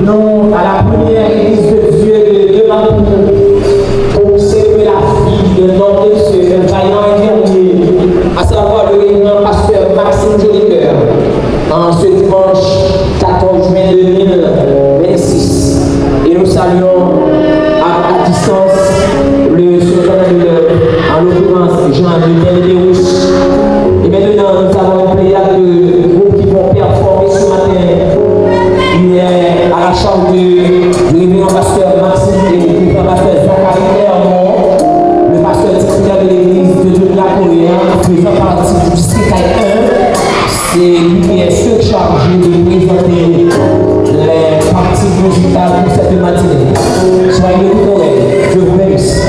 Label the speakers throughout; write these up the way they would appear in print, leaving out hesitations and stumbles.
Speaker 1: Non, à la première église de Dieu de Mampou, pour célébrer la fille de notre Dieu, un vaillant infirmier, à savoir le révérend pasteur Maxime Jolicoeur, en ce dimanche 14 juin 2026. Et nous saluons à distance le secrétaire de en l'occurrence Jean-Luc Dérousse. Et maintenant, nous avons un pléiade de groupes qui vont performer ce matin. Il est à la charge du révérend pasteur Maxime et du révérend pasteur Zachary Clermont, le pasteur titulaire de l'église de Dieu de la Corée, faisant partie du district 1. C'est lui qui est surchargé de présenter les parties musicales pour cette matinée. Soyez corrects, je vous remercie.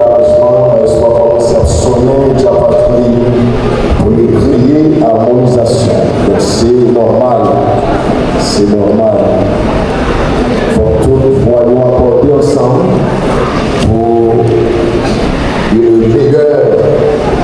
Speaker 2: Soit commencé à sonner, déjà pas pour les crier harmonisation. Donc c'est normal. C'est normal. Il faut tous nous accorder ensemble pour une meilleure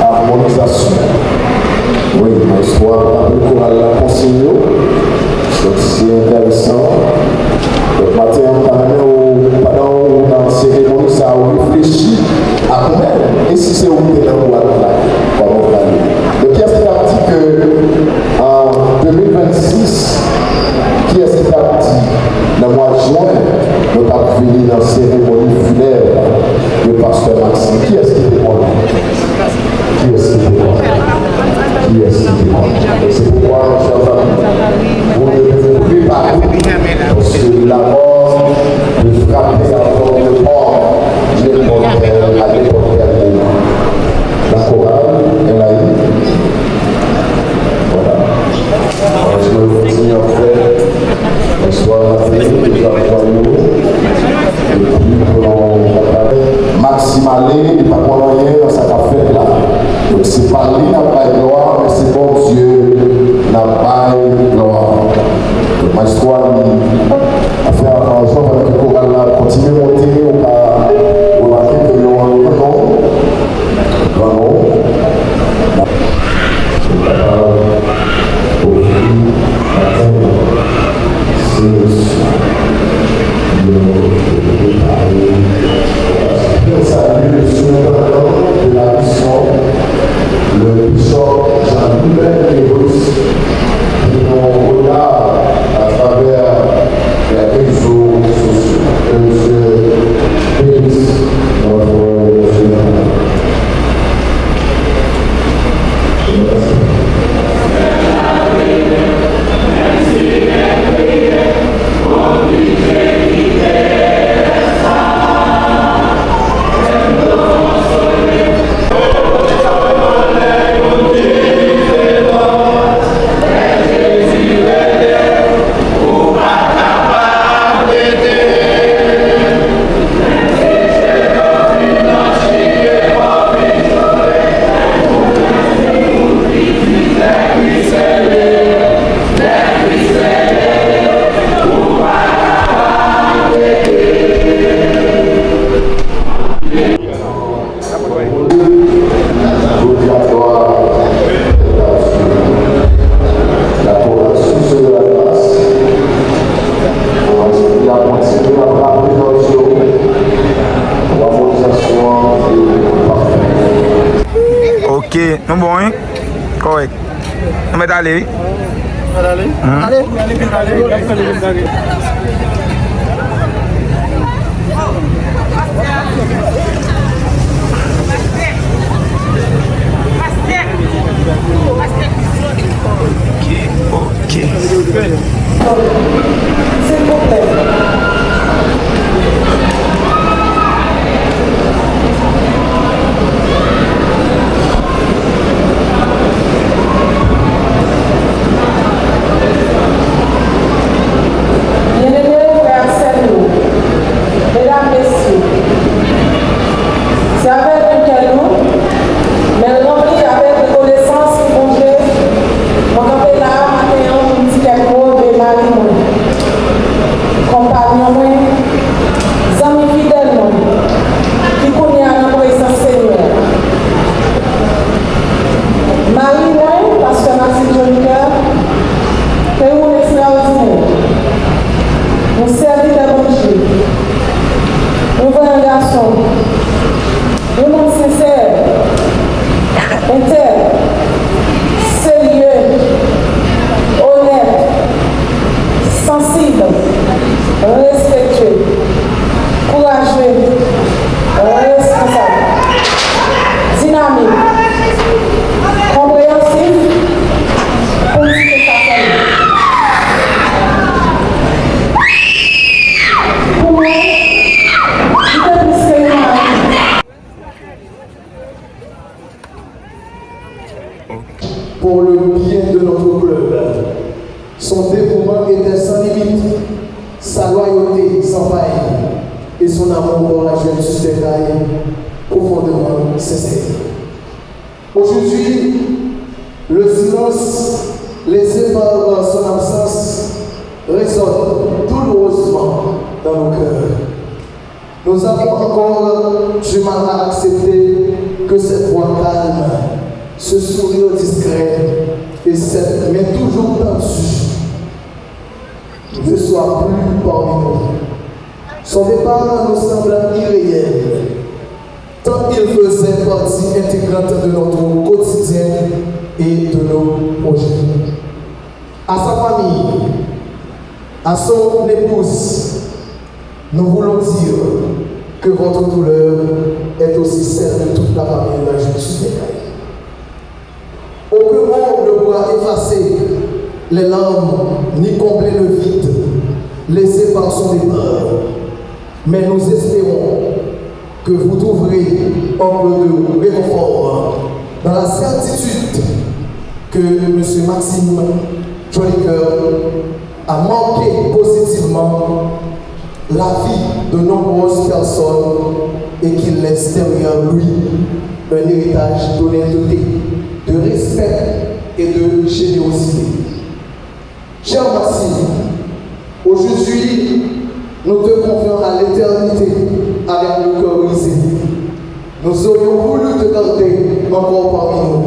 Speaker 2: harmonisation. Oui, l'histoire du choral la consigne. Donc c'est intéressant. Donc matin, pendant la cérémonie, ça a réfléchi à nous-mêmes. Et si c'est où tu es dans le là, comment on va aller. Donc, qui est-ce qui a dit qu'en 2026, qui est-ce qui a dit dans le mois de juin, nous avons fini dans la cérémonie funèbre de pasteur Maxime. Qui est-ce qui était bon? Qui est-ce qui était bon? Qui est-ce qui était bon? C'est pourquoi, chers amis, vous devez vous préparer. Parce que la mort de frapper encore le mort, à l'époque la chorale, elle a eu. Voilà. Alors, je vais continuer à faire. Bonsoir, la fille, nous avons et puis, Maxime Allé, il n'y a pas moyen dans sa affaire là. Donc, c'est pas lui qui n'a pas de gloire, mais c'est bon Dieu qui n'a pas de gloire. Donc, ma histoire, a fait un arrangement avec le choral là, continuer à monter, on va remarquer que nous avons un nom. Le bishop Jean-Luc Dérousse, qui nous regarde à travers les réseaux sociaux. Que Dieu bénisse notre
Speaker 3: Ok, nous bon, hein? Correct. On va aller. Allez. Ok.
Speaker 1: S'il vous plaît.
Speaker 2: Pour le bien de notre club. Son dévouement était sans limite, sa loyauté sans faille et son amour pour la jeunesse des rails profondément sincère. Aujourd'hui, le silence laissé par son absence résonne douloureusement dans nos cœurs. Nous avons encore du mal à accepter que cette voix calme, ce sourire discret et cette main toujours tendue ne soit plus parmi nous. Son départ nous semble irréel, tant il faisait partie intégrante de notre quotidien et de nos projets. À sa famille, à son épouse, nous voulons dire que votre douleur est aussi celle de toute la famille de la justice des Cailles. Aucun mot ne pourra effacer les larmes ni combler le vide laissé par son départ. Mais nous espérons que vous trouverez un peu de réconfort dans la certitude que M. Maxime Jolicoeur a marqué positivement la vie de nombreuses personnes et qu'il laisse derrière lui un héritage d'honnêteté, de respect et de générosité. Cher Maxime, aujourd'hui, nous te confions à l'éternité avec le cœur brisé. Nous aurions voulu te garder encore parmi nous,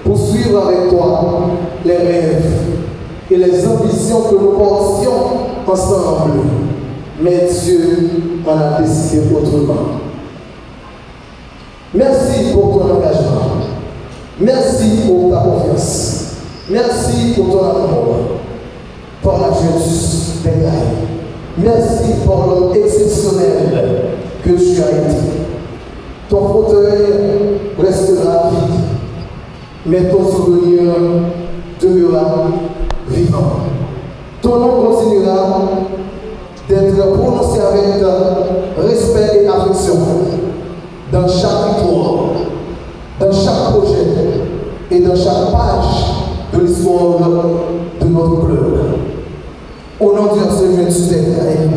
Speaker 2: pour suivre avec toi les rêves et les ambitions que nous portions ensemble. Mais Dieu en a décidé autrement. Merci pour ton engagement. Merci pour ta confiance. Merci pour ton amour. Pour la jeunesse des Cailles. Merci pour l'homme exceptionnel que tu as été. Ton fauteuil restera vide, mais ton souvenir demeurera vivant. Ton nom continuera d'être prononcé avec respect et affection dans chaque victoire, dans chaque projet et dans chaque page de l'histoire de notre club. Au nom de ce jeune des Cailles,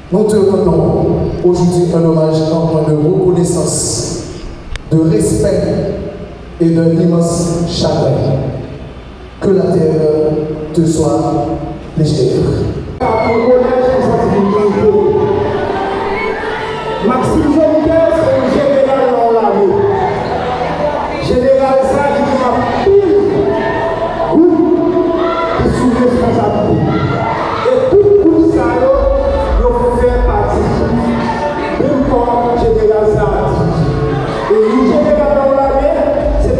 Speaker 2: nous te rendons aujourd'hui un hommage en de reconnaissance, de respect et d'un immense chagrin. Que la terre te soit légère.
Speaker 4: Maxime Jolicoeur, c'est un général dans l'armée. Général ça qui m'a pile qui sous responsabilité. Et tout ça, il fait partie du corps général ça. Et le général dans l'armée, c'est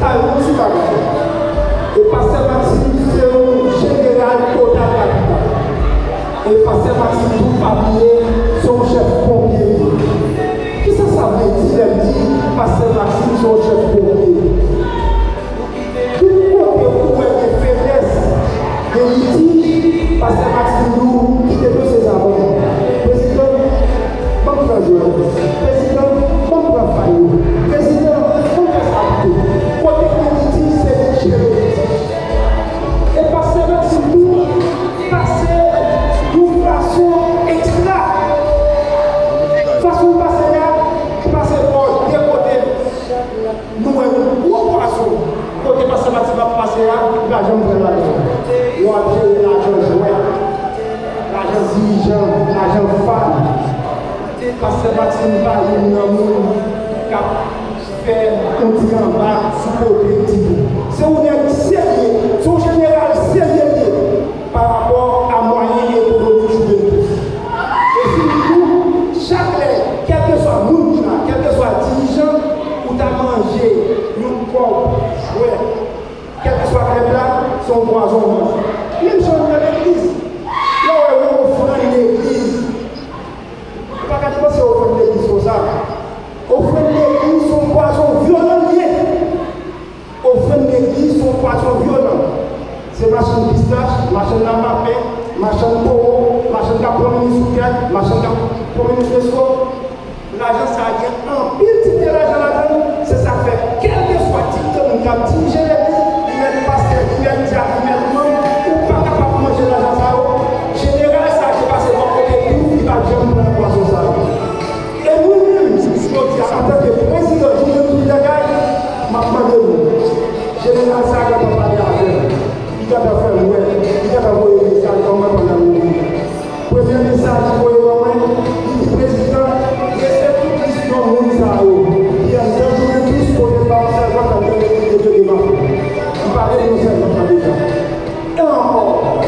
Speaker 4: faire un petit en bas sous côté petit. C'est un sérieux, son général sérieux par rapport à moyens économiques de tous. Et si chaque quel que soit nous, quel que soit dirigeant, ou t'as mangé une propre jouet, quel que soit le plat, son poison. Même chose dans l'église. Là où on offre l'église, pas qu'à dire que c'est offrir l'église comme ça. Offrir l'église, son poison violent lié. Offrir l'église, son poison violent. C'est machine pistache, machine d'amapé, machine poro, machine de premier ministre Souquet, machine de premier ministre Esco. L'argent, ça a été un petit de l'argent là-dedans. C'est ça fait. Quel que soit le type de monde qui a dirigé l'église, il met le pasteur, il met le diable, il met le monde, ou pas capable de manger l'argent ça. Général, ça a passé dans le côté tout, il va bien prendre le poisson ça. Et nous-mêmes, je dis en tant que président, je me dis, les gars, je demande vous. Général, ça a pas parlé avec. Il a fait faire ouais, il a fait envoyer des messages comme on a dit. Premier message pour le président, laissez tout les monde ça. Il y a deux jours tous pour les parents, ça va quand même les deux démarches. Il parlait de nous ça déjà. Et encore,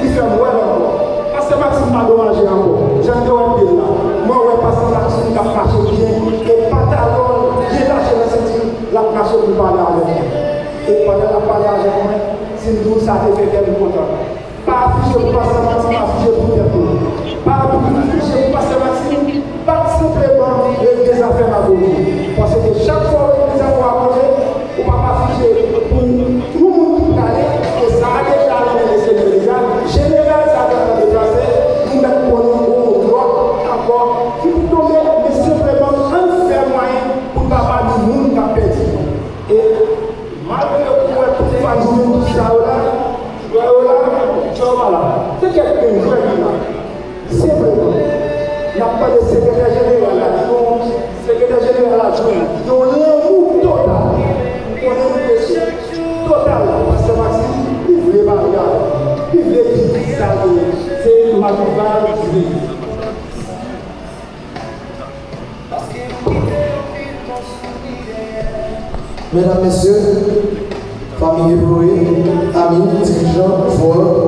Speaker 4: il fait ouais encore. Parce que Maxime m'a dommagé encore. J'ai un peu là. Moi ouais parce que Maxime a marché bien et pantalon bien lâché dans cette île, la marché pour parler avec moi. Et pendant la parler avec moi, c'est nous ça a fait qu'elle est contente. Pas affiché pour passer Maxime, affiché pour tout. Pas affiché pour passer Maxime, pas simplement des affaires à côté. Parce que chaque fois que les affaires à côté, on ne va pas afficher pour tout le monde qui allait, et ça a déjà allé dans les Sénégal. Général, ça a déjà déplacé, nous mettons pour nous au droit encore, qui peut tomber, mais simplement un fait moyen pour ne pas du monde qui a perdu. Et malgré tout le famille, tout ça là, c'est quelqu'un qui est là. Simplement, il n'y a pas de secrétaire général là, secrétaire général adjoint, qui ont l'amour total. On est une question totale. Parce que Maxime, il voulait pas regarder. Il voulait dire ça, c'est ma nouvelle vie.
Speaker 5: Mesdames, Messieurs, famille ébrouée, amis, dirigeants, joueurs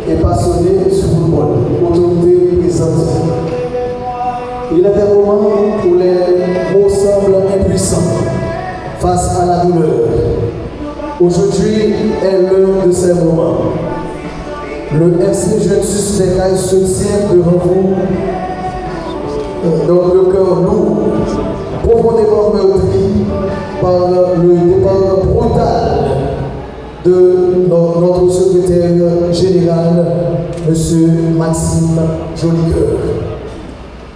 Speaker 5: et passionnés du football, autorités présentes. Il est des moments où les mots semblent impuissants face à la douleur. Aujourd'hui est l'un de ces moments. Le FC Jeune Suspect se tient devant vous dans le cœur lourd, profondément meurtri par le départ brutal de notre secrétaire général, M. Maxime Jolicoeur.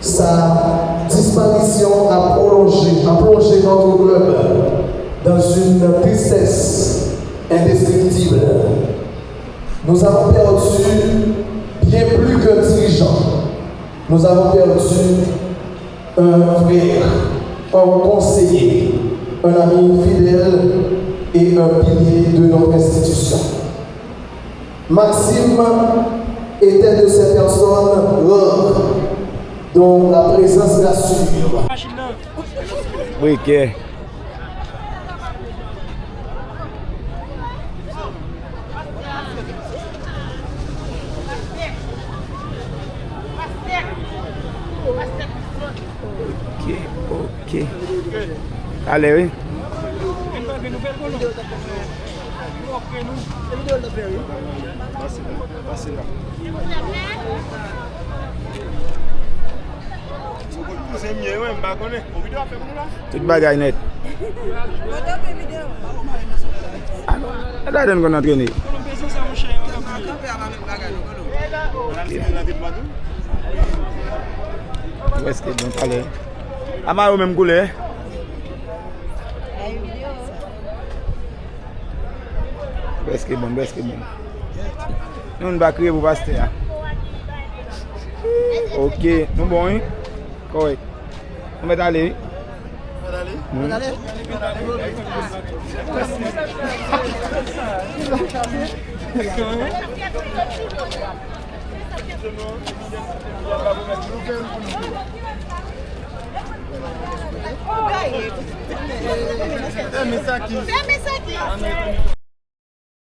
Speaker 5: Sa disparition a plongé notre club dans une tristesse indescriptible. Nous avons perdu bien plus qu'un dirigeant. Nous avons perdu un frère, un conseiller, un ami fidèle et un pilier de notre institution. Maxime était de ces personnes rares dont la présence rassure.
Speaker 3: Oui, ok. Ok. Allez, oui. Tout bagay net. Ada den kon entraîner. Est-ce que bon allez. Ama même goulé. Est-ce que bon. Nous on va crier pour passer. OK, nous bon hein? Correct. On va aller.
Speaker 6: Fermez ça qui.